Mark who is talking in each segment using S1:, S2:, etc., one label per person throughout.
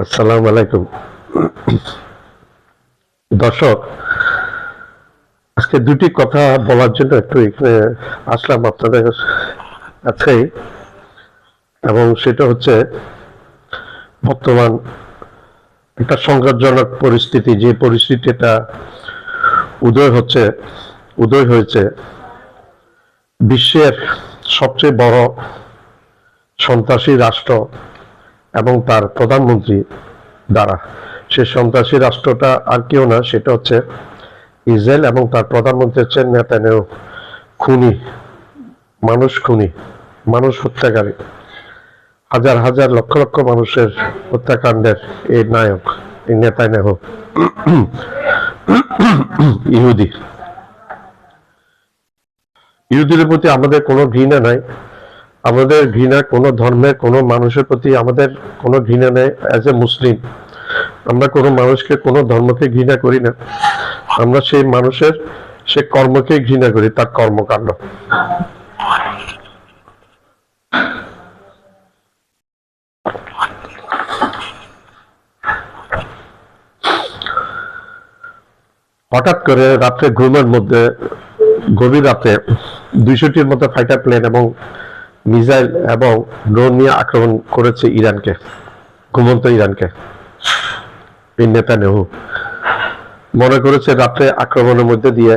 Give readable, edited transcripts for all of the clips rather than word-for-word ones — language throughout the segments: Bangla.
S1: আসসালামু আলাইকুম দর্শক, আজকে দুটি কথা বলার জন্য একটু এখানে আসলাম আপনাদের কাছে। এবং সেটা হচ্ছে বর্তমান একটা সংকটজনক পরিস্থিতি, যে পরিস্থিতিটা উদয় হয়েছে বিশ্বের সবচেয়ে বড় সন্ত্রাসী রাষ্ট্র এবং তার প্রধানমন্ত্রী দ্বারা। সে সন্ত্রাসী রাষ্ট্রটা আর কেউ না, সেটা হচ্ছে ইসরায়েল এবং তার প্রধানমন্ত্রী হচ্ছেন নেতানিয়াহু। খুনি, মানুষ হত্যাকারী, হাজার হাজার লক্ষ লক্ষ মানুষের হত্যাকাণ্ডের এই নায়ক, এই নেতানিয়াহু ইহুদিদের প্রতি আমাদের কোনো ঘৃণা নাই। আমাদের ঘৃণা কোনো ধর্মের কোনো মানুষের প্রতি আমাদের কোনো ঘৃণা নেই। অ্যাজ এ মুসলিম আমরা কোনো মানুষকে কোনো ধর্মকে ঘৃণা করি না। আমরা সেই মানুষের সে কর্মকে ঘৃণা করি, তার কর্মকাণ্ড। হঠাৎ করে রাত্রে ঘুমের মধ্যে, গভীর রাতে 200টির মতো ফাইটার প্লেন এবং মিসাইল এবং ড্রোন নিয়ে আক্রমণ করেছে ইরানকে, ঘুমন্ত ইরানকে। নেতানিয়াহু মনে করেছে রাত্রে আক্রমণের মধ্যে দিয়ে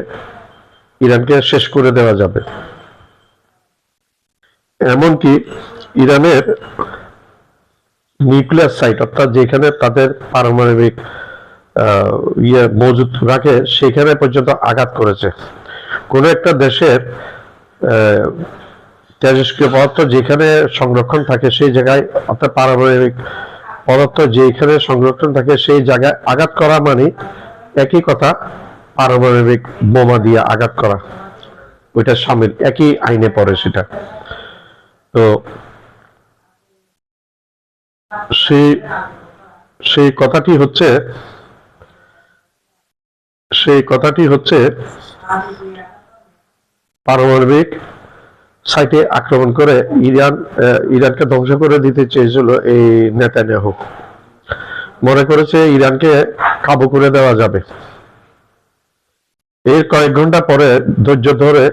S1: ইরানকে শেষ করে দেওয়া যাবে। এমনকি ইরানের নিউক্লিয়ার সাইট, অর্থাৎ যেখানে তাদের পারমাণবিক মজুদ রাখে, সেখানে পর্যন্ত আঘাত করেছে। কোন একটা দেশের তেজস্ক্রিয় পদার্থ যেখানে সংরক্ষণ থাকে সেই জায়গায়, অর্থাৎ পারমাণবিক পদার্থ যেখানে সংরক্ষণ থাকে সেই জায়গায় আঘাত করা মানে একই কথা, পারমাণবিক বোমা দিয়ে আঘাত করা, ওইটা সামিল, একই আইনে পড়ে সেটা। তো সেই কথাটি হচ্ছে পারমাণবিক সাইটে আক্রমণ করে ইরানকে ধ্বংস করে দিতে চেয়েছিল এই নেতানিয়াহু। মনে করেছে ইরানকে কাবু করে দেওয়া যাবে। এর কয়েক ঘন্টা পরে ধৈর্য ধরে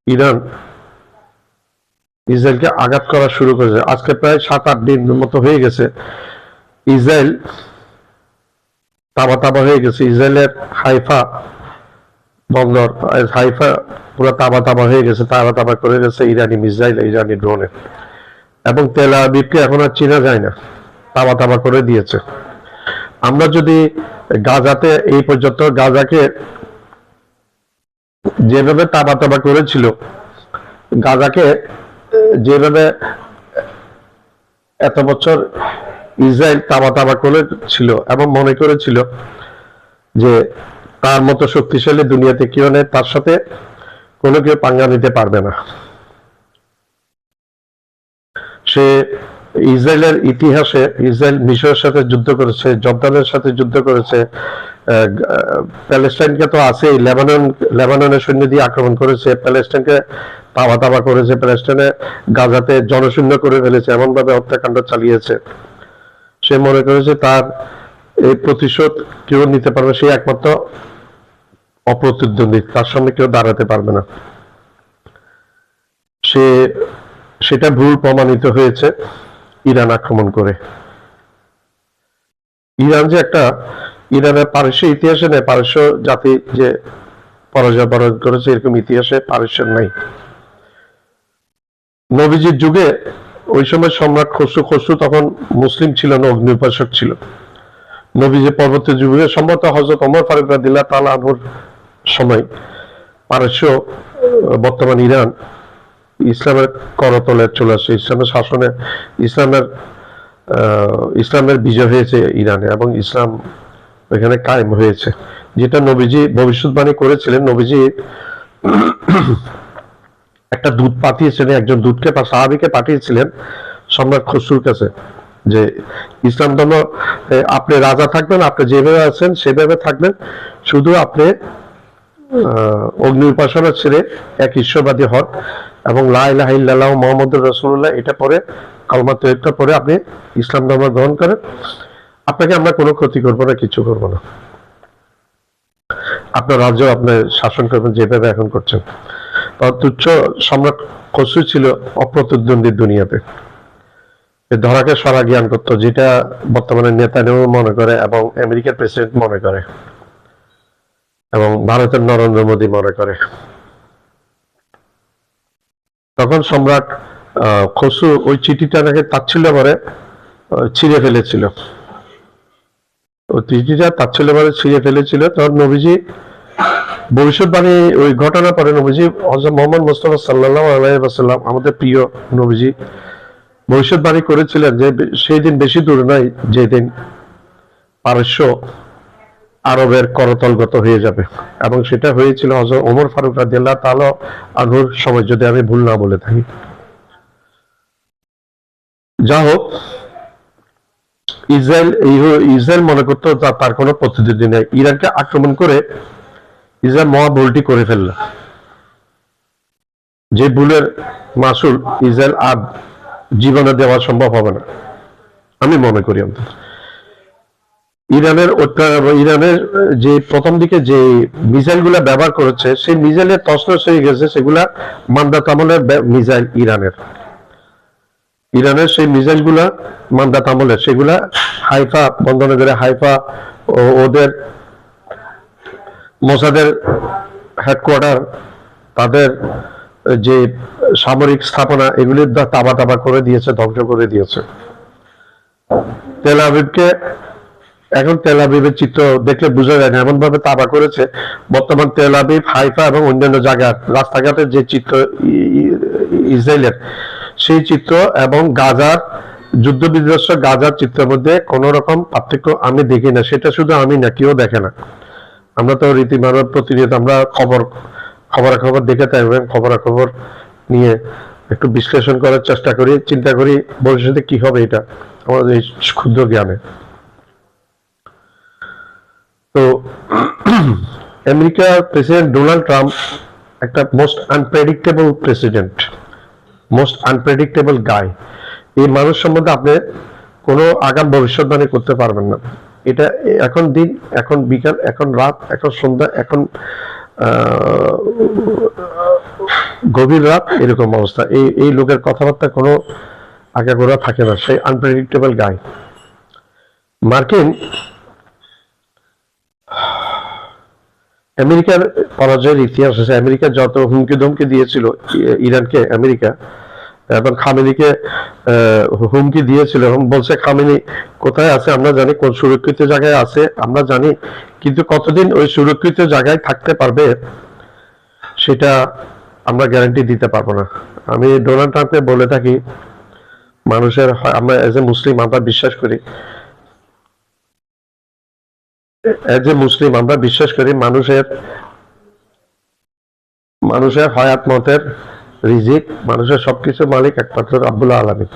S1: ইরান ইসরায়েলকে আঘাত করা শুরু করেছে। আজকে প্রায় 7-8 দিন মতো হয়ে গেছে ইসরায়েল তাবা হয়ে গেছে। ইসরায়েলের হাইফা বন্দর, হাইফা পুরো তাবা হয়ে গেছে, তাবা করে গেছে ইরানি মিসাইল, ইরানি ড্রোনে। এবং তেল আবিবকে এখন আর চেনা যায় না, তাবা করে দিয়েছে। আমরা যদি গাজাতে এই পর্যন্ত গাজাকে যেভাবে তাবা করেছিল, গাজাকে যেভাবে এত বছর ইসরায়েল তাবা করেছিল এবং মনে করেছিল যে তার মতো শক্তিশালী দুনিয়াতে কেউ নেই, তার সাথে কোনো কেউ পাঙ্গা নিতে পারবে না। সে ইসরায়েলের ইতিহাসে, ইসরায়েল মিশরের সাথে যুদ্ধ করেছে, জর্দানের সাথে যুদ্ধ করেছে, প্যালেস্টাইনকে তো আছেই, লেবাননের সৈন্য দিয়ে আক্রমণ করেছে, প্যালেস্টাইনকে তাবা করেছে, প্যালেস্টাইনে গাজাতে জনশূন্য করে ফেলেছে, এমন ভাবে হত্যাকাণ্ড চালিয়েছে। সে মনে করেছে তার এই প্রতিশোধ কেউ নিতে পারবে, সে একমাত্র অপ্রতিদ্বন্দ্বী, তার সামনে কেউ দাঁড়াতে পারবে না। সেটা ভুল প্রমাণিত হয়েছে ইরান আক্রমণ করে। ইরান যে একটা, ইরানের পারস্য ইতিহাসে নেই, পারস্য জাতি যে পরাজয় বরণ করেছে এরকম ইতিহাসে পারস্যের নাই। নবীজির যুগে ওই সময় সম্রাট খসরু তখন মুসলিম ছিল না, অগ্নি উপাসক ছিল। নবীজি পরবর্তী যুগে সম্ভবত হযরত ওমর ফারুক রাদিয়াল্লাহু তাআলা আনহুর সময় পারস্য, বর্তমান ইরান, ইসলামের করতলে চলে আসে, ইসলামের শাসনে, ইসলামের বিজয় হয়েছে ইরানে এবং ইসলাম এখানে কায়েম হয়েছে। যেটা নবীজি ভবিষ্যৎবাণী করেছিলেন। নবীজি একটা দূত পাঠিয়েছিলেন, একজন দূতকে বা সাহাবীকে পাঠিয়েছিলেন সম্রাট খসরুর কাছে, যে ইসলাম ধর্ম, আপনি রাজা থাকবেন, আপনি যেভাবে আছেন সেভাবে থাকবেন, শুধু আপনি অগ্নি উপাসনা ছেড়ে এক ঈশ্বরবাদী হন এবং লা ইলাহা ইল্লাল্লাহু মুহাম্মাদুর রাসূলুল্লাহ এটা পরে কালমা তৈয়বটা পরে আপনি ইসলাম ধর্ম গ্রহণ করেন, আপনাকে আমরা কোনো ক্ষতি করবো না, কিছু করবো না, আপনার রাজ্য আপনি শাসন করবেন যেভাবে এখন করছেন। তুচ্ছ সম্রাট খসরু ছিল অপ্রতিদ্বন্দ্বী দুনিয়াতে, ধরাকে সরা জ্ঞান করতো, যেটা বর্তমানে নেতানিয়াহু মনে করে এবং আমেরিকার প্রেসিডেন্ট মনে করে এবং ভারতের নরেন্দ্র মোদী মনে করে। তখন সম্রাট খসরু ওই চিঠিটা নাকি তাচ্ছিল্য করে ছিঁড়ে ফেলেছিল, ওই চিঠিটা তাচ্ছিল্য করে ছিঁড়ে ফেলেছিল। তখন নবীজি ভবিষ্যৎবাণী, ওই ঘটনা পরে নবীজি হযরত মুহাম্মদ মুস্তাফা সাল্লাল্লাহু আলাইহি ওয়াসাল্লাম আমাদের প্রিয় নবীজি ভবিষ্যৎবাণী করেছিলেন যে সেই দিন বেশি দূর নয় যেদিন পারস্য আরবের করতলগত হয়ে যাবে, এবং সেটা হয়েছিল হযরত ওমর ফারুক রাদিয়াল্লাহু তাআলা আনহুর সময়, যদি আমি ভুল না বলে থাকি। যা হোক, ইসরায়েল মনে করতো তার কোনো প্রতিদ্বন্দ্বী নেই। ইরানকে আক্রমণ করে ইসরায়েল মহা ভুলটি করে ফেলল, যে ভুলের মাসুল ইসরায়েল আর জীবনে দেওয়া সম্ভব হবে না আমি মনে করি। অন্তত ইরানের যে প্রথম দিকে যে মিসাইল গুলা ব্যবহার করেছে, সেই মিসাইলের তছনছ হয়ে গেছে, সেগুলা মান্দাত আমলের মিসাইল। ইরানের সেই মিসাইল গুলা মান্দাত আমলের, সেগুলা হাইফা বন্দরনগরে, হাইফা ওদের মোসাদের হেডকোয়ার্টার, তাদের যে সামরিক স্থাপনা, এগুলির তাবা তাবা করে দিয়েছে, ধ্বংস করে দিয়েছে। তেল আবিবকে এখন তেল আবিবের চিত্র দেখলে বোঝা যায় না, এমন ভাবে তাবা করেছে। বর্তমান তেল আবিব, হাইফা এবং অন্যান্য জায়গার রাস্তাঘাটের যে চিত্র ইসরায়েলের, সেই চিত্র এবং গাজার যুদ্ধ বিধ্বস্ত গাজার চিত্রের মধ্যে কোন রকম পার্থক্য আমি দেখি না। সেটা শুধু আমি না, কেউ দেখে না। আমরা তো রীতিমানব প্রতিনিয়ত আমরা খবরাখবর দেখে থাকি এবং খবরাখবর নিয়ে একটু বিশ্লেষণ করার চেষ্টা করি, চিন্তা করি ভবিষ্যতে কি হবে, এটা আমাদের এই ক্ষুদ্র জ্ঞানে। তো আমেরিকার প্রেসিডেন্ট ডোনাল্ড ট্রাম্প একটা most unpredictable president, most unpredictable guy. এই মানুষ সম্বন্ধে আপনি কোনো আগাম ভবিষ্যৎবাণী করতে পারবেন না। এটা এখন দিন, এখন বিকাল, এখন রাত, এখন সন্ধ্যা, এখন গভীর রাত, এরকম অবস্থা। এই লোকের কথাবার্তা কোনো আগাগোড়া থাকে না, সেই আনপ্রেডিক্টেবল গাই। আমেরিকার পরাজয়ের ইতিহাস আছে। আমেরিকা যত হুমকি ধমকি দিয়েছিল ইরানকে, আমেরিকা এবং খামেনিকে হুমকি দিয়েছিল এবং বলছে খামেনি কোথায় আছে আমরা জানি, কোন সুরক্ষিত জায়গায় আছে আমরা জানি, কিন্তু কতদিন ওই সুরক্ষিত জায়গায় থাকতে পারবে সেটা আমরা গ্যারান্টি দিতে পারবো না। আমি ডোনাল্ড ট্রাম্পকে বলে থাকি, মানুষের, আমরা এজ এ মুসলিম আমরা বিশ্বাস করি, আমরা বিশ্বাস করি মানুষের হায়াত মতের রিজিক, মানুষের সবকিছু মালিক একমাত্র রাব্বুল আলামিন।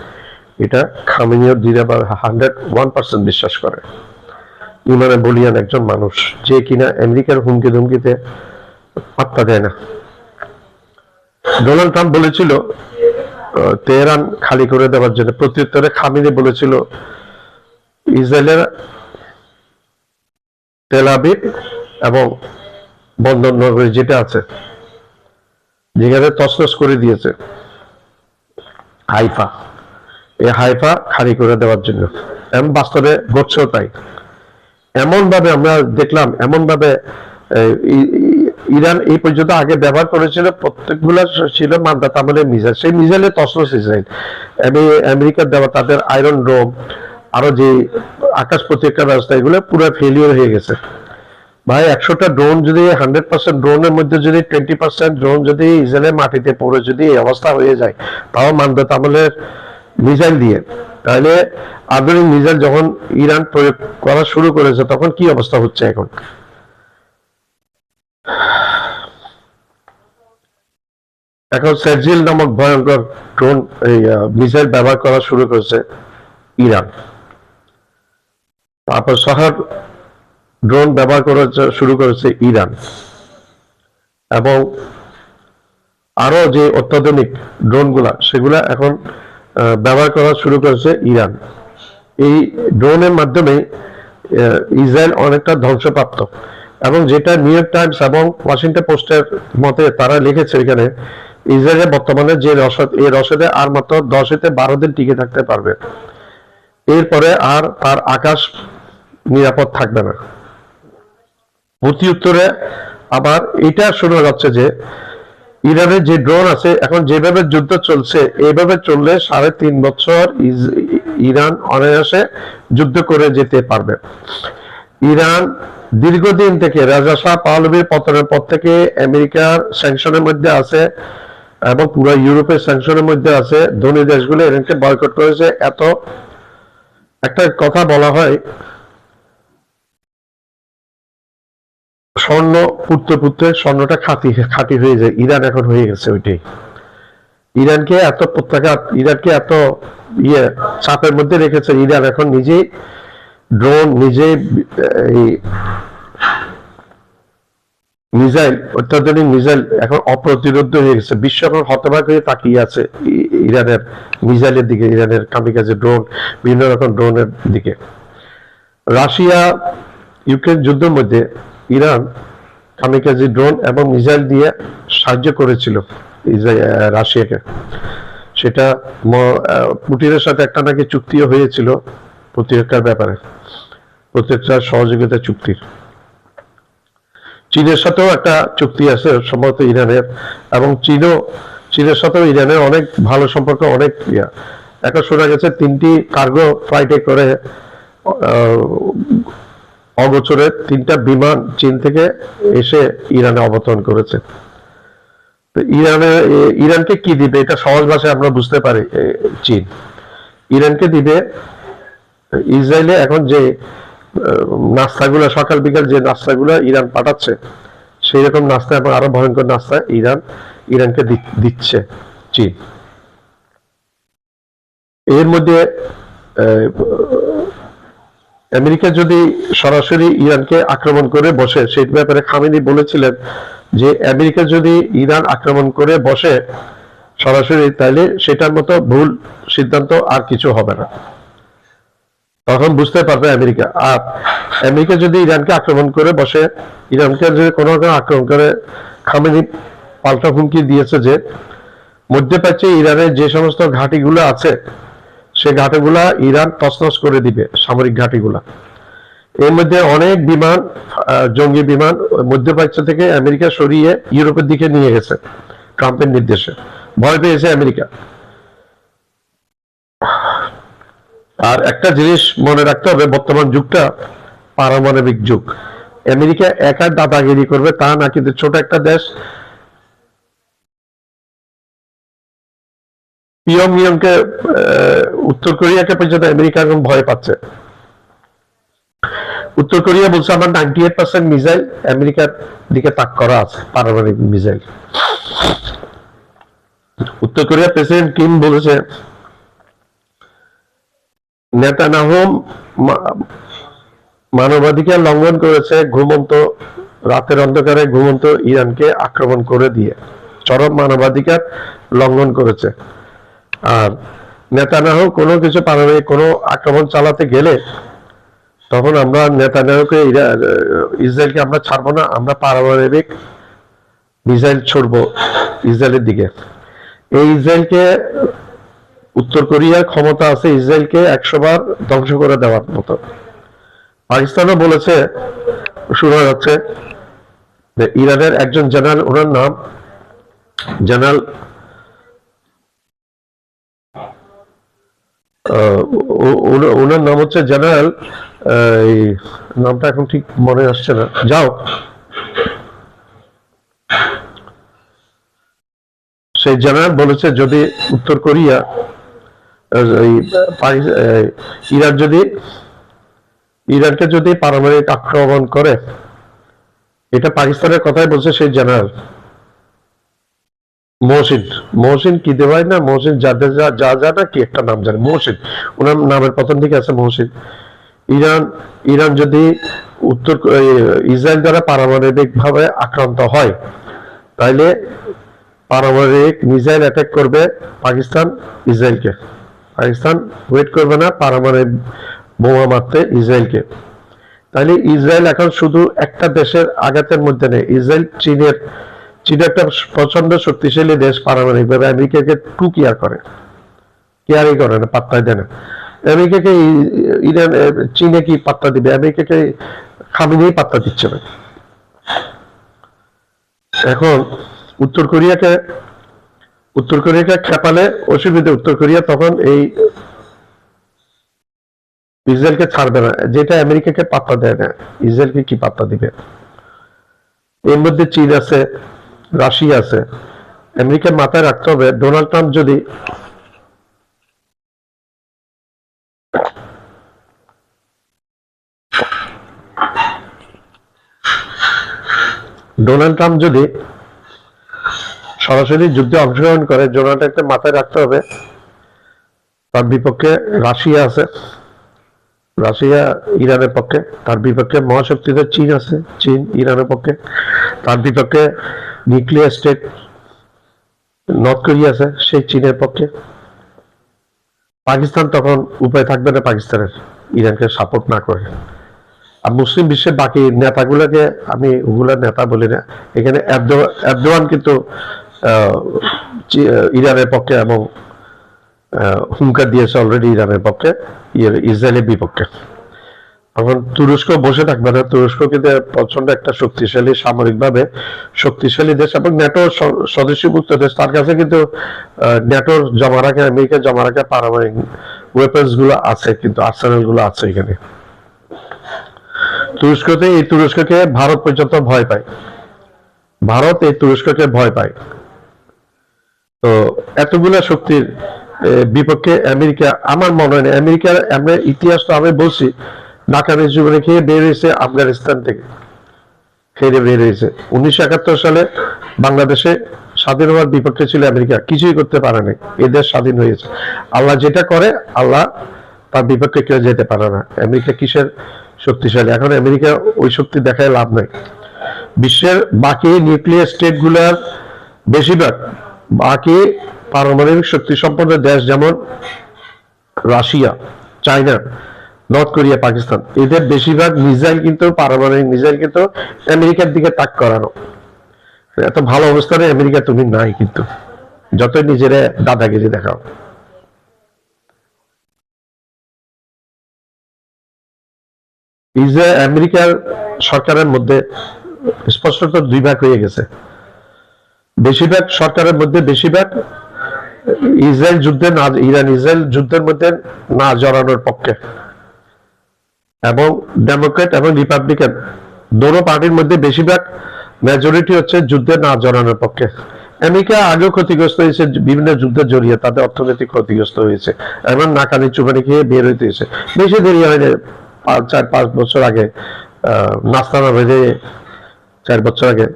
S1: এটা খামেনিও 101% বিশ্বাস করে। ইমানে বলিয়ান একজন মানুষ, যে কিনা আমেরিকার হুমকি ধুমকিতে পাত্তা দেয় না। ডোনাল্ড ট্রাম্প বলেছিল তেহরান খালি করে দেওয়ার জন্য, প্রত্যুত্তরে খামেনি বলেছিল ইসরায়েলের তেল আবিব এবং বন্দর নগরী যেটা আছে, যেখানে তছনছ করে দিয়েছে হাইফা, এই হাইফা খালি করে দেওয়ার জন্য, এবং বাস্তবে ঘটছেও তাই। এমন ভাবে আমরা দেখলাম, এমন ভাবে ইরান এই পর্যন্ত আগে ব্যবহার করেছিল, প্রত্যেকগুলো ছিল মান্দাত আমলের মিসাইল। সেই মিসাইলের তছনছ ইসরায়েল। আমেরিকার দেওয়া তাদের আয়রন ডোম, আরো যে আকাশ প্রতিরক্ষা ব্যবস্থা, এগুলো পুরো ফেলিওর হয়ে গেছে। ভাই 100টা ড্রোন যদি 100% ড্রোনের মধ্যে যদি 20% ড্রোন যদি ইসরায়েলের মাটিতে পড়ে যদি এই অবস্থা হয়ে যায়, তাও মান্দাত আমলের মিসাইল দিয়ে, তাহলে আধুনিক মিসাইল যখন ইরান প্রয়োগ করা শুরু করেছে, তখন কি অবস্থা হচ্ছে এখন। এখন সেজিল নামক ভয়ঙ্কর ড্রোন মিসাইল ব্যবহার করা শুরু করেছে ইরান। তারপর শহর ড্রোন ব্যবহার করা শুরু করেছে ইরান, এবং আরো যে অত্যাধুনিক ড্রোন গুলা, সেগুলা এখন ব্যবহার করা শুরু করেছে ইরান। এই ড্রোনের মাধ্যমে ইসরায়েল অনেকটা ধ্বংসপ্রাপ্ত, এবং যেটা নিউ ইয়র্ক টাইমস এবং ওয়াশিংটন পোস্টের মতে তারা লিখেছে এখানে, ইসরায়েলের বর্তমানে যে রসদ, এই রসদে আর মাত্র 10 থেকে 12 দিন টিকে থাকতে পারবে। এরপরে আর তার আকাশ নিরাপদ থাকবে না। প্রতি উত্তরে আবার এটা শোনা যাচ্ছে যে ইরানের যে ড্রোন আছে, এখন যেভাবে যুদ্ধ চলছে এইভাবে চললে 3.5 বছর ইরান অনায়াসে যুদ্ধ করে যেতে পারবে। ইরান দীর্ঘদিন থেকে রাজা শাহ পাহলভীর পতনের পর থেকে আমেরিকার স্যাংশনের মধ্যে আছে এবং পুরো ইউরোপের স্যাংশনের মধ্যে আছে। ধনী দেশগুলো ইরানকে বয়কট করেছে। এত একটা কথা বলা হয়, স্বর্ণ পুড়তে পুড়তে স্বর্ণটা খাঁটি হয়ে যায়। ইরান এখন হয়ে গেছে ওইটাই। ইরানকে এত প্রত্যাঘাত, ইরানকে এত চাপের মধ্যে রেখেছে। ইরান এখন নিজেই ড্রোন, নিজে মিসাইল, অত্যাধুনিক মিসাইল এখন অপ্রতিরোধ হয়ে গেছে। বিশ্ব এখন হতবাক হয়ে তাকিয়ে আছে ইরানের মিসাইলের দিকে, ইরানের কামিকাজে ড্রোন, বিভিন্ন রকম ড্রোনের দিকে। রাশিয়া ইউক্রেন যুদ্ধের মধ্যে ইরান কামিকাজি ড্রোন এবং মিসাইল দিয়ে সাহায্য করেছিল রাশিয়াকে। সেটা পুতিনের সাথে একটা নাকি চুক্তিও হয়েছিল প্রতিরক্ষার ব্যাপারে, প্রতিরক্ষার সহযোগিতা চুক্তির। চীনের সাথেও একটা চুক্তি আছে সম্ভবত ইরানের, এবং চীনের সাথেও ইরানের অনেক ভালো সম্পর্ক, অনেক ইয়া। এখন শোনা গেছে 3টি কার্গো ফ্লাইটে করে অগোচরে 3টা বিমান চীন থেকে এসে ইরানে অবতরণ করেছে। ইরানকে কি দিবে এটা সহজ ভাষায় আমরা বুঝতে পারি। চীন ইরানকে দিবে ইসরায়েলে এখন যে নাস্তাগুলো, সকাল বিকাল যে নাস্তাগুলো ইরান পাঠাচ্ছে, সেই রকম নাস্তা এবং আরো ভয়ঙ্কর নাস্তা ইরানকে দিচ্ছে চীন। এর মধ্যে আমেরিকা যদি সরাসরি ইরানকে আক্রমণ করে বসে, সেই ব্যাপারে খামেনি বলেছিলেন যে আমেরিকা যদি ইরান আক্রমণ করে বসে সরাসরি, তাহলে সেটার মতো ভুল সিদ্ধান্ত আর কিছু হবে না। তখন বুঝতে পারবে আমেরিকা। আর আমেরিকা যদি ইরানকে আক্রমণ করে বসে, ইরানকে যদি কোনো আক্রমণ করে, খামেনি পাল্টা হুমকি দিয়েছে যে মধ্যপ্রাচ্যে ইরানের যে সমস্ত ঘাঁটিগুলো আছে সেই ঘাঁটিগুলা ইরান তছনছ করে দিবে, সামরিক ঘাঁটিগুলা। এর মধ্যে অনেক বিমান, জঙ্গি বিমান মধ্যপ্রাচ্য থেকে আমেরিকা সরিয়ে ইউরোপের দিকে নিয়ে গেছে ট্রাম্পের নির্দেশে। ভয় পেয়েছে আমেরিকা। আর একটা জিনিস মনে রাখতে হবে, বর্তমান যুগটা পারমাণবিক যুগ। আমেরিকা একা দাদাগিরি করবে তা না, কিন্তু ছোট একটা দেশ পিয়ংইয়ংকে, উত্তর কোরিয়াকে পর্যন্ত আমেরিকা এখন ভয় পাচ্ছে। উত্তর কোরিয়া বলছে আমার 98% মিসাইল আমেরিকার দিকে তাক করা আছে, পারমাণবিক মিসাইল। উত্তর কোরিয়ার প্রেসিডেন্ট কিম বলেছে নেতানিয়াহু মানবাধিকার লঙ্ঘন করেছে, ঘুমন্ত রাতের অন্ধকারে ঘুমন্ত ইরানকে আক্রমণ করে দিয়ে চরম মানবাধিকার লঙ্ঘন করেছে। আর নেতানিয়াহু কোনো কিছু পারমাণবিক কোনো আক্রমণ চালাতে গেলে তখন আমরা নেতানিয়াহুকে, ইসরায়েলকে আমরা ছাড়বো না, আমরা পারমাণবিক মিসাইল ছুড়বো ইসরায়েলের দিকে। এই ইসরায়েলকে, উত্তর কোরিয়ার ক্ষমতা আছে ইসরায়েলকে 100 বার ধ্বংস করে দেওয়ার মতো। পাকিস্তানও বলেছে, শোনা যাচ্ছে যে ইরানের একজন জেনারেল, ওনার নাম জেনারেল ওনার নাম হচ্ছে জেনারেল, নামটা এখন ঠিক মনে আসছে না, যাও। সেই জেনারেল বলেছে যদি উত্তর কোরিয়া ইরানকে যদি পারমাণবিক আক্রমণ করে, এটা পাকিস্তানের কথাই বলছে সেই জেনারেল মহসিন কি দেওয়াই না, মহসিন যা না কি একটা নাম জানে, মহসিন, ওনার নামের প্রথম দিকে আছে মহসিন। ইরান যদি ইসরায়েল দ্বারা পারমাণবিক ভাবে আক্রান্ত হয়, তাহলে পারমাণবিক মিসাইল অ্যাটাক করবে পাকিস্তান ইসরায়েলকে। পাকিস্তান ওয়েট করবে না পারমাণবিক বোমা মারতে ইসরায়েলকে। তাহলে ইসরায়েল এখন শুধু একটা দেশের আঘাতের মধ্যে নেই, ইসরায়েল চীন একটা প্রচন্ড শক্তিশালী দেশ, পারমাণবিক ভাবে আমেরিকাকে টু কেয়ার করে, কেয়ারই করে না, পাত্তাই দেয় না। আমেরিকাকে ইরান চীনে কি পাত্তা দিবে? আমেরিকাকে খামেনেই পাত্তা দিচ্ছে না। এখন উত্তর কোরিয়াকে খেপালে অসুবিধা, উত্তর কোরিয়া তখন এই ইসরায়েলকে ছাড়বে না, যেটা আমেরিকাকে পাত্তা দেয় না, ইসরায়েলকে কি পাত্তা দিবে? এর মধ্যে চীন আছে, রাশিয়া আছে। আমেরিকার মাথায় রাখতে হবে, ডোনাল্ড ট্রাম্প যদি সরাসরি যুদ্ধে অংশগ্রহণ করে, ডোনাল্ড ট্রাম্পকে মাথায় রাখতে হবে তার বিপক্ষে রাশিয়া আছে, রাশিয়া ইরানের পক্ষে, তার বিপক্ষে মহাশক্তিধর চীন আছে, চীন ইরানের পক্ষে, তার বিপক্ষে নিউক্লিয়ার স্টেট নর্থ কোরিয়া আছে, সেই চীনের পক্ষে। পাকিস্তান তখন উপায় থাকবে না পাকিস্তানের ইরানকে সাপোর্ট না করে। আর মুসলিম বিশ্বের বাকি নেতাগুলোকে আমি ওগুলা নেতা বলি না, এখানে এরদোয়ান কিন্তু ইরানের পক্ষে এবং হুঙ্কার দিয়েছে অলরেডি ইরানের পক্ষে, ইসরায়েলের বিপক্ষে। এখন তুরস্ক বসে থাকবে না, তুরস্ক কিন্তু প্রচন্ড একটা শক্তিশালী, সামরিকভাবে শক্তিশালী দেশ এবং ন্যাটোর সদস্যভুক্ত দেশ। তার কাছে কিন্তু ন্যাটোর জমা রাখা, আমেরিকা জমা রাখা পারমাণবিক ওয়েপন্স গুলো আছে, কিন্তু আর্সেনাল গুলো আছে এখানে। তুরস্ককে ভারত পর্যন্ত ভয় পায়, ভারত এই তুরস্ককে ভয় পায়। তো এতগুলা শক্তির বিপক্ষে আমেরিকা, আমার মনে হয় না আমেরিকার, আমরা ইতিহাস তো আমি বলছি, নাকানি জীবনে খেয়ে বের হয়েছে আফগানিস্তান থেকে, খেয়ে বের হয়েছে। 1971 সালে বাংলাদেশে স্বাধীন হওয়ার বিপক্ষে ছিল আমেরিকা, কিছুই করতে পারে নাই, এ দেশ স্বাধীন হয়েছে। আল্লাহ যেটা করে, আল্লাহ তার বিপক্ষে কেউ যেতে পারে না। আমেরিকা কিসের শক্তিশালী? এখন আমেরিকা ওই শক্তি দেখায় লাভ নাই। বিশ্বের বাকি নিউক্লিয়ার স্টেট গুলার বেশিরভাগ, বাকি পারমাণবিক শক্তি সম্পন্ন দেশ যেমন Russia, China, north Korea, Pakistan, এদের বেশিরভাগ মিসাইল কিন্তু, পারমাণবিক মিসাইল কিন্তু আমেরিকার দিকে তাক করানো। এত ভালো অবস্থানে আমেরিকা তুমি নাই, কিন্তু যতই নিজেরা দাদাগিরি দেখাও। আমেরিকার সরকারের মধ্যে স্পষ্টত দুই ভাগ হয়ে গেছে। বেশিরভাগ সরকারের মধ্যে বেশিরভাগ ইসরায়েল যুদ্ধে না, ইরান ইসরায়েল যুদ্ধের মধ্যে না জড়ানোর পক্ষে, এবং ডেমোক্রেট এবং রিপাবলিকান দোনো পার্টির মধ্যে বেশিরভাগ মেজরিটি হচ্ছে যুদ্ধে না জড়ানোর পক্ষে। আমেরিকা আগেও ক্ষতিগ্রস্ত হয়েছে বিভিন্ন যুদ্ধে জড়িয়ে, তাদের অর্থনৈতিক ক্ষতিগ্রস্ত হয়েছে এবং নাকানি চুবানি খেয়ে বের হইতে হয়েছে। বেশি দেরি হয়নি, 4-5 বছর আগে নাস্তানা বেঁধে 4 বছর আগে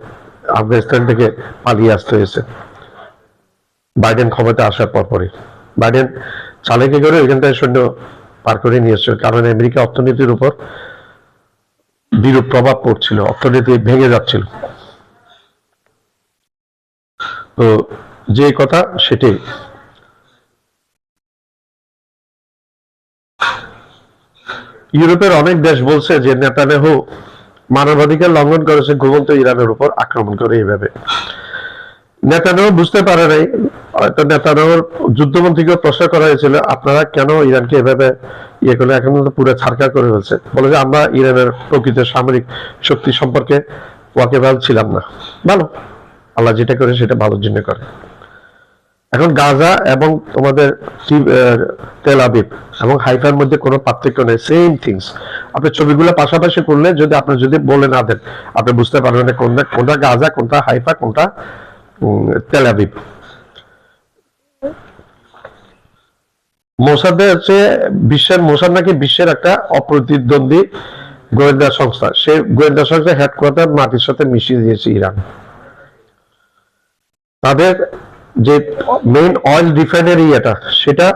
S1: আফগানিস্তান থেকে পালিয়ে আসতে হয়েছে বাইডেন ক্ষমতা আসার পরপরই। বাইডেন চালাকি করে ওইখান থেকে সৈন্য পার করে নিয়েছে, কারণ আমেরিকা অর্থনীতির উপর বিরূপ প্রভাব পড়ছিল, অর্থনীতি ভেঙে যাচ্ছিল। তো যে কথা সেটাই। ইউরোপের অনেক দেশ বলছে যে নেতানিয়াহু মানবাধিকার লঙ্ঘন করেছে ঘুমন্ত ইরানের উপর আক্রমণ করে। এইভাবে নেতানিয়াহু বুঝতে পারে নাই, হয়তো নেতানিয়াহুর যুদ্ধমন্ত্রীকে প্রশ্ন করা হয়েছিল আপনারা কেন ইরানকে এভাবে ইয়ে করলে, এখন তো পুরো ছারখার করে ফেলছে। বলে যে আমরা ইরানের প্রকৃত সামরিক শক্তি সম্পর্কে ওয়াকিবহাল ছিলাম না। ভালো, আল্লাহ যেটা করে সেটা ভালোর জন্য করে। এখন গাজা এবং তোমাদের তেল আবিব এবং হাইফার মধ্যে কোনো পার্থক্য নেই, সেম থিংস। আপনি ছবিগুলো পাশাপাশি করলে যদি আপনি যদি বলে না দেন, আপনি বুঝতে পারবেন না কোনটা গাজা, কোনটা হাইফা, কোনটা তেল আবিব। মোসাদের হচ্ছে মোসাদ নাকি বিশ্বের একটা অপ্রতিদ্বন্দ্বী গোয়েন্দা সংস্থা। সে গোয়েন্দা সংস্থা হেডকোয়ার্টার মাটির সাথে মিশিয়ে দিয়েছে ইরান। তাদের যে মেইন অয়েল রিফাইনারি এটা, সেটা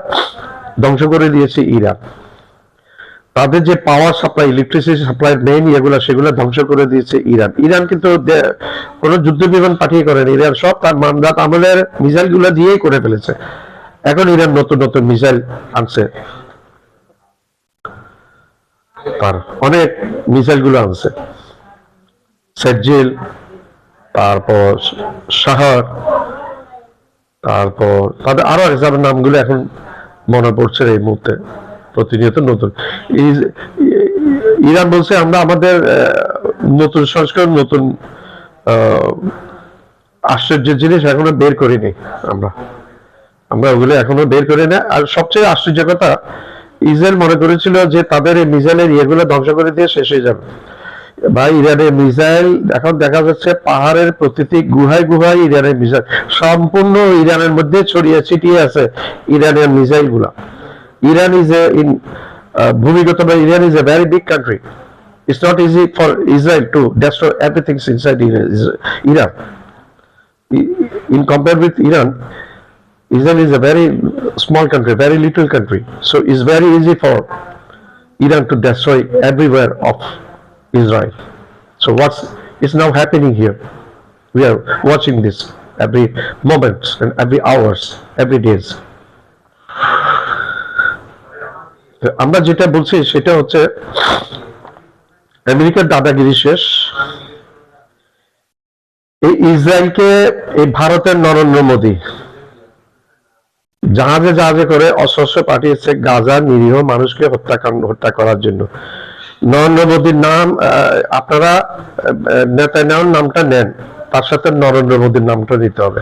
S1: ধ্বংস করে দিয়েছে ইরান। তাদের যে power supply, electricity supply main এগুলা, সেগুলো ধ্বংস করে দিয়েছে ইরান। ইরান কিন্তু কোনো যুদ্ধ বিমান পাঠিয়ে করেনি, ইরান সব তার মামলাত আমলের মিসাইল গুলা দিয়েই করে ফেলেছে। এখন ইরান নতুন নতুন মিসাইল আনছে, তার অনেক মিসাইল গুলো আনছে, সেজিল, তারপর শাহর, তারপর তাদের আরো এক্সাম নামগুলো এখন মনে পড়ছে এই মুহূর্তে। প্রতিনিয়ত নতুন ইরান বলছে আমরা আমাদের নতুন সংস্করণ, নতুন আশ্চর্যের জিনিস এখনো বের করিনি, আমরা ওগুলো এখনো বের করি না। আর সবচেয়ে আশ্চর্য কথা, ইসরায়েল মনে করেছিল যে তাদের এই মিসাইলের ইয়েগুলো ধ্বংস করে দিয়ে শেষ হয়ে যাবে। বা ইরানের মিসাইল এখন দেখা যাচ্ছে পাহাড়ের প্রতিটি গুহায় গুহায় ইরানের মিসাইল, সম্পূর্ণ ইরানের মধ্যে ছড়িয়ে ছিটিয়ে আছে ইরানের মিসাইল গুলা। ইরান ইজ এ ভূমিগতভাবে Iran is a very big country. It's not easy for Israel to destroy everything inside Iran. In compared with Iran, Israel is a very small country, very little country. So it's very easy for Iran to destroy everywhere of Israel. So what's is now happening here? We are watching this every moment and every hours, every days. আমরা যেটা বলছি সেটা হচ্ছে আমেরিকার দাদাগিরি শেষ। এই ইসরায়েলকে এই ভারতের নরেন্দ্র মোদী জাহাজে জাহাজে করে অস্ত্র পাঠিয়েছে গাজার নিরীহ মানুষকে হত্যা করার জন্য। নরেন্দ্র মোদীর নাম আপনারা নেতানিয়াহুর নামটা নেন, তার সাথে নরেন্দ্র মোদীর নামটা নিতে হবে।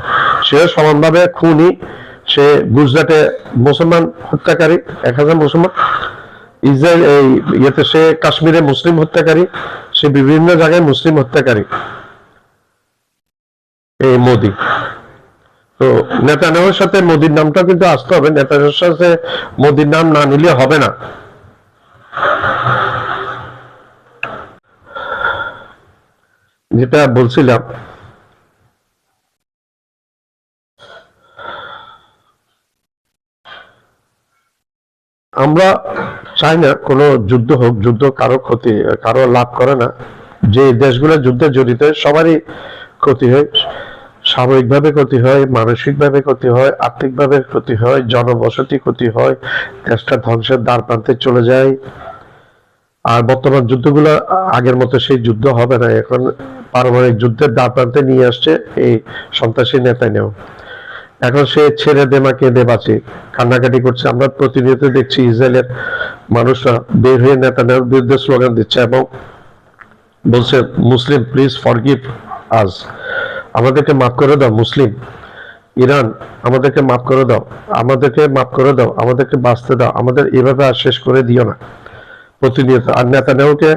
S1: সে সমানভাবে খুনি, সে গুজরাটে মুসলমান হত্যাকারী, 1000 মুসলমান। ইসরায়েল এই ইয়েতে সে কাশ্মীরে মুসলিম হত্যাকারী, সে বিভিন্ন জায়গায় মুসলিম হত্যাকারী এই মোদী। তো নেতানিয়াহুর সাথে মোদীর নামটা কিন্তু আসতে হবে, নেতানিয়াহুর সাথে মোদীর নাম না নিলে হবে না। যেটা বলছিলাম, আমরা চাই না কোনো যুদ্ধ হোক, যুদ্ধ কারো ক্ষতি, কারো লাভ করে না। যে দেশগুলো যুদ্ধে জড়িত সবারই ক্ষতি হয়, সাময়িকভাবে ক্ষতি হয়, মানসিকভাবে ক্ষতি হয়, আর্থিকভাবে ক্ষতি হয়, জনবসতি ক্ষতি হয়, দেশটা ধ্বংসের দ্বার প্রান্তে চলে যায়। আর বর্তমান যুদ্ধগুলো আগের মতো সেই যুদ্ধ হবে না, এখন পারমাণবিক যুদ্ধের দ্বার প্রান্তে নিয়ে আসছে এই সন্ত্রাসী নেতানিয়াহু। এখন সে ছেড়ে দে মা কেঁদে বাঁচে, কান্নাকাটি করছে। আমরা প্রতিনিয়ত দেখছি ইসরায়েলের মানুষরা বের হয়ে নেতানিয়াহুর বিরুদ্ধে স্লোগান দিচ্ছে এবং বলছে মুসলিম প্লিজ ফরগিভ আস, আমাদেরকে মাফ করে দাও। মুসলিম ইরান আমাদেরকে মাফ করে দাও, আমাদেরকে মাফ করে দাও, আমাদেরকে বাঁচতে দাও, আমাদের এভাবে আর শেষ করে দিও না। প্রতিনিয়ত আর নেতানিয়াহুকে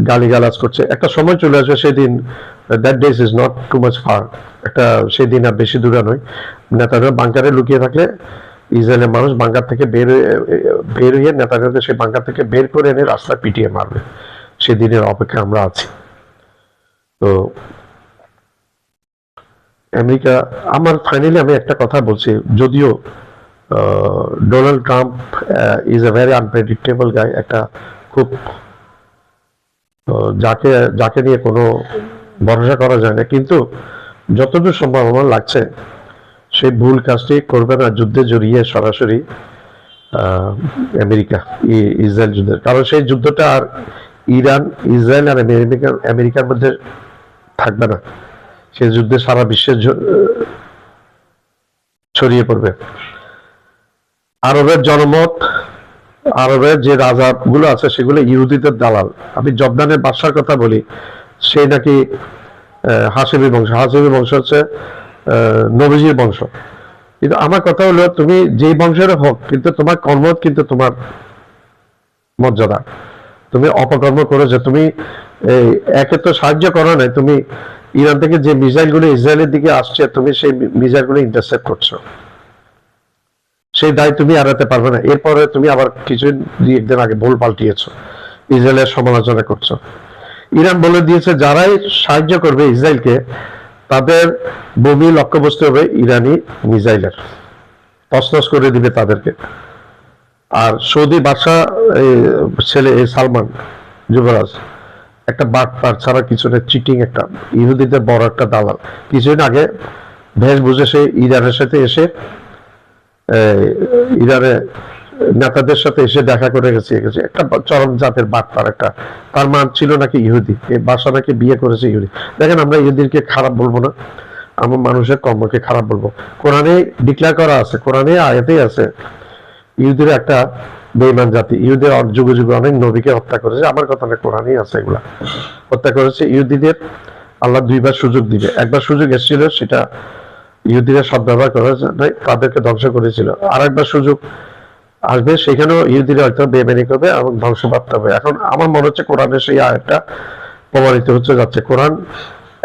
S1: গালিগালাজ করছে। একটা সময় চলে আসবে সেদিন, that days is not too much far, একটা সেদিন আর বেশি দূরে নয়, নেতানিয়াহু বাংকারে লুকিয়ে থাকলে ইসরায়েলের মানুষ বাংকার থেকে বের হয়ে নেতানিয়াহুকে সেই বাংকার থেকে বের করে এনে রাস্তায় পিটিয়ে মারবে। সেদিনের অপেক্ষা আমরা আছি। তো আমেরিকা, আমার ফাইনালি আমি একটা কথা বলছি, যদিও Donald Trump is a very unpredictable guy, একটা খুব যাকে নিয়ে কোনো ভরসা করা যায় না, কিন্তু যতদূর সম্ভব আমার লাগছে সেই ভুল কাজটি করবে না যুদ্ধে জড়িয়ে সরাসরি আমেরিকা ইসরায়েল যুদ্ধের। কারণ সেই যুদ্ধটা আর ইরান, ইসরায়েল আর আমেরিকার মধ্যে থাকবে না, সেই যুদ্ধে সারা বিশ্বে ছড়িয়ে পড়বে। আরবের জনমত, আরবের যে রাজা গুলো আছে সেগুলো ইহুদিদের দালাল। আমি জর্দানের বাদশার কথা বলি, সে নাকি হাশেমি বংশ, হাশেমি বংশ হচ্ছে নবীজির বংশ। কিন্তু আমার কথা হলো, তুমি যেই বংশের হোক, কিন্তু তোমার কর্ম কিন্তু তোমার মর্যাদা। তুমি অপকর্ম করেছো, তুমি একে তো সাহায্য করো নাই, তুমি ইরান থেকে যে মিসাইল গুলো ইসরায়েলের দিকে আসছে, তুমি সেই মিসাইল গুলো ইন্টারসেপ্ট করছো, সেই দায় তুমি এড়াতে পারবে না। এরপরে তুমি আবার কিছু একদিন আগে ভুল পাল্টিয়েছো, ইসরায়েলের সমালোচনা করছো। ইরান বলে দিয়েছে যারাই সাহায্য করবে ইসরায়েলকে, তাদের ভূমি লক্ষ্যবস্তু হবে ইরানি মিসাইলের, তছনছ করে দিবে তাদেরকে। আর সৌদি বাদশাহ ছেলে সালমান যুবরাজ একটা বাটপার ছাড়া কিছু না, চিটিং, একটা ইহুদিদের বড় একটা দালাল। কিছুদিন আগে ভেষ বুঝে সে ইরানের সাথে এসে ইরানে নেতাদের সাথে এসে দেখা করে গেছে একটা চরম জাতের বাটপার একটা। তার মান ছিল নাকি ইহুদি, এই বাসা নাকি বিয়ে করেছে ইহুদি। দেখেন, আমরা ইহুদিকে খারাপ বলবো না, আমরা মানুষের কর্মকে খারাপ বলবো। কোরআনে ডিক্লেয়ার করা আছে, কোরআনে আয়াতেই আছে ইহুদির একটা বেঈমান জাতি। ইহুদের যুগে যুগে অনেক নবীকে হত্যা করেছে, আমার কথা না, কোরআনেই আছে এগুলা। হত্যা করেছে ইহুদিদের আল্লাহ দুইবার সুযোগ দিবে। একবার সুযোগ এসেছিল, সেটা ইহুদিরা সদ্ব্যবহার করেছে, তাদেরকে ধ্বংস করেছিল। আর একবার সুযোগ আসবে, সেখানেও ইহুদিরা হয়তো বেইমানি করবে এবং ধ্বংসপ্রাপ্ত হবে। এখন আমার মনে হচ্ছে কোরআনের সেই আয়াতটা প্রমাণিত হচ্ছে যাচ্ছে। কোরআন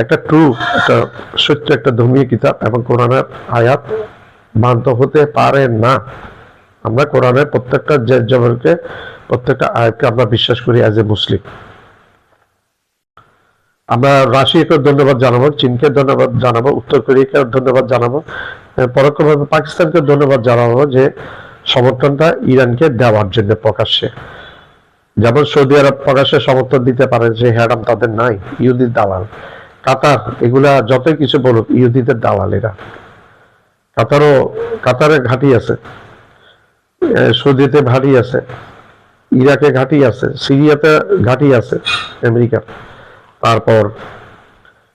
S1: একটা ট্রু, একটা সত্য, একটা ধর্মীয় কিতাব, এবং কোরআনের আয়াত ভ্রান্ত হতে পারে না। আমরা কোরআনের প্রত্যেকটা জবরকে, প্রত্যেকটা আয়াতকে আমরা বিশ্বাস করি অ্যাজ এ মুসলিম। আমরা রাশিয়াকে ধন্যবাদ জানাবো, চীনকে ধন্যবাদ জানাবো, উত্তর কোরিয়াকে ধন্যবাদ জানাবো, পরোক্ষভাবে পাকিস্তানকে ধন্যবাদ জানাবো যে সমর্থনটা ইরানকে দেওয়ার জন্য প্রকাশ্যে। যেমন সৌদি আরব প্রকাশ্যে সমর্থন দিতে পারে যে হ্যাডাম তাদের নাই, ইহুদির দালাল। কাতার এগুলা যতই কিছু বলুক, ইহুদিদের দালাল এরা। কাতারে ঘাঁটি আছে, সৌদিতে ঘাঁটি আছে, ইরাকে ঘাঁটি আছে, সিরিয়াতে ঘাঁটি আছে আমেরিকার। তারপর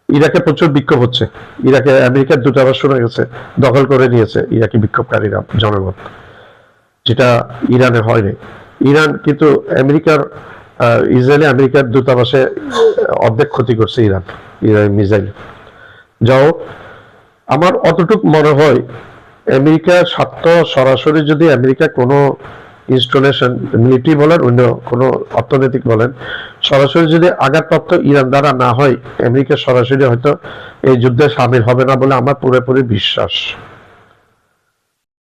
S1: ইরাকে প্রচুর বিক্ষোভ হচ্ছে, ইরাকে আমেরিকার দূতাবাস শোনা গেছে দখল করে নিয়েছে ইরাকি বিক্ষোভকারীরা, জনগণ, যেটা ইরানে হয়নি। ইরান কিন্তু ইসরায়েলে আমেরিকার দূতাবাসে অর্ধেক ক্ষতি করছে ইরান মিসাইল। যাও, আমার অতটুক মনে হয় আমেরিকার স্বার্থ সরাসরি, যদি আমেরিকা কোনো ইনস্টলেশন, মিলিটারি বলেন, অন্য কোনো অর্থনৈতিক বলেন, সরাসরি যদি আঘাতপ্রাপ্ত ইরান দ্বারা না হয়, আমেরিকা সরাসরি হয়তো এই যুদ্ধে সামিল হবে না বলে আমার পুরোপুরি বিশ্বাস।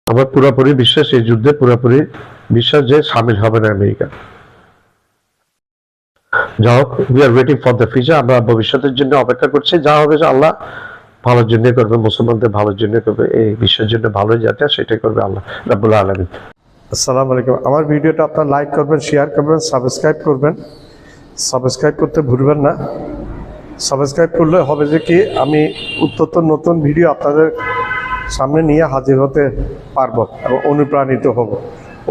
S1: আমার পুরোপুরি বিশ্বাস, এই যুদ্ধে পুরোপুরি বিশ্বাস যে সামিল হবে না আমেরিকা। যা হোক, we are waiting for the future. আমরা ভবিষ্যতের জন্য অপেক্ষা করছি। যা হবে আল্লাহ ভালোর জন্য করবে, মুসলমানদের ভালোর জন্য করবে, এই বিশ্বের জন্য ভালোই যাতে, সেটাই করবে আল্লাহ রাব্বুল আলামিন।
S2: আসসালামু আলাইকুম। আমার ভিডিওটা আপনার লাইক করবেন, শেয়ার করবেন, সাবস্ক্রাইব করবেন। সাবস্ক্রাইব করতে ভুলবেন না। সাবস্ক্রাইব করলে হবে যে কি, আমি উত্তর নতুন ভিডিও আপনাদের সামনে নিয়ে হাজির হতে পারবো এবং অনুপ্রাণিত হব।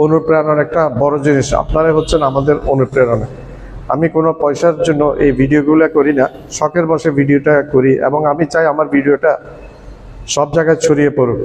S2: অনুপ্রেরণার একটা বড় জিনিস আপনারাই হচ্ছেন আমাদের অনুপ্রেরণা। আমি কোনো পয়সার জন্য এই ভিডিওগুলো করি না, শখের বসে ভিডিওটা করি, এবং আমি চাই আমার ভিডিওটা সব জায়গায় ছড়িয়ে পড়ুক।